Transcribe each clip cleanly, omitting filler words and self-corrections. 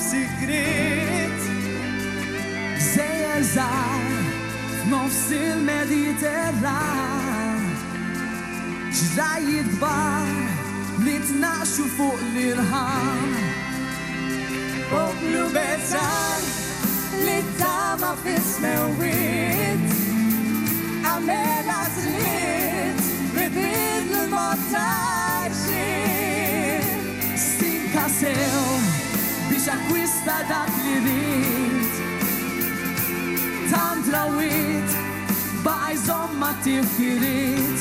b'sigriet Gżejjer żgħar f'nofs il-Mediterran Ġrajiet kbar li tnaxxu fuq l-irħan Poplu beżar li tama fis-smewwiet Għamel għażliet bidlu l-mod tajxin Stinkasew biex akkwista dak li rid Tant rawit baqa' jżomm ma' tifkiriet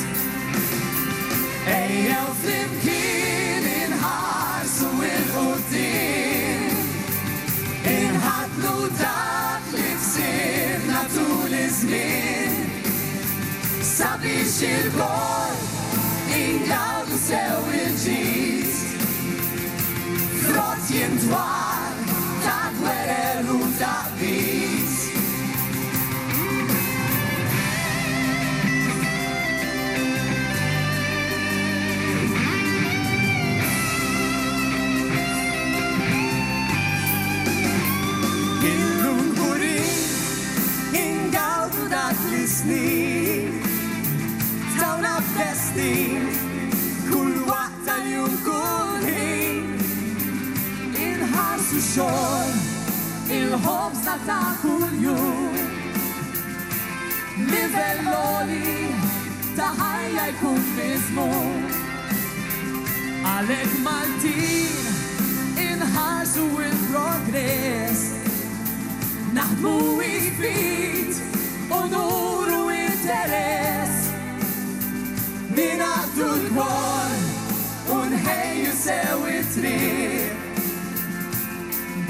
Ejjew flimkien inħarsu il-qudiem Inħadlu dak li ksibna tul iż-żmien Sabiex il-kol ingawdu sew il-ġid Frott jintwal ta' gwerer u ta' bis Illum gurin ingawdu dak li snin Tawna f'destin kull waqt tal-jum kull ħin Inħarsu xogħol il-ħobża ta' kull jum Livell għoli ta' ħajja jkun miżmum Għalhekk Maltin inħarsu il-progress Naħdmu jitfit u nuru interess Ninaqdu l-kol unħejju sewi triq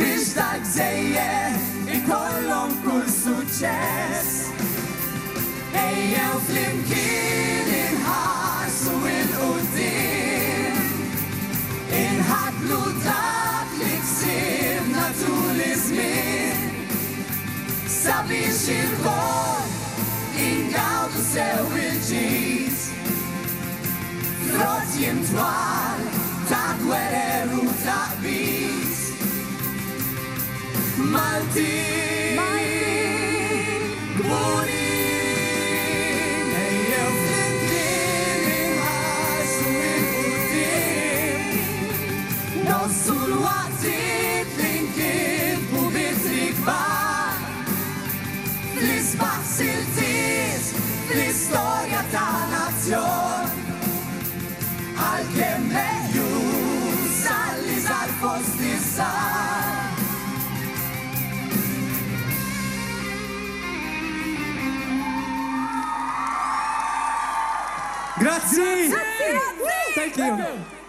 Biex dak Gżejjer ikollhom kull suċċess Ejjew flimkien inħarsu il-qudiem Inħadlu dak li ksibna tul iż-żmien Sabiex il-kol ingawdu sew il-ġid Frott jintwal ta' gwerer u ta' bis Maltin gburin Ejjew flimkien inħarsu il-qudiem Nossu l-waqtiet li nkitbu bitri kbar Fl-isbaħ siltiet fl-istorja ta' nazzjon Għal-kem meħjuż għalli żar fost iż-żar Grazie! Grazie! Thank you!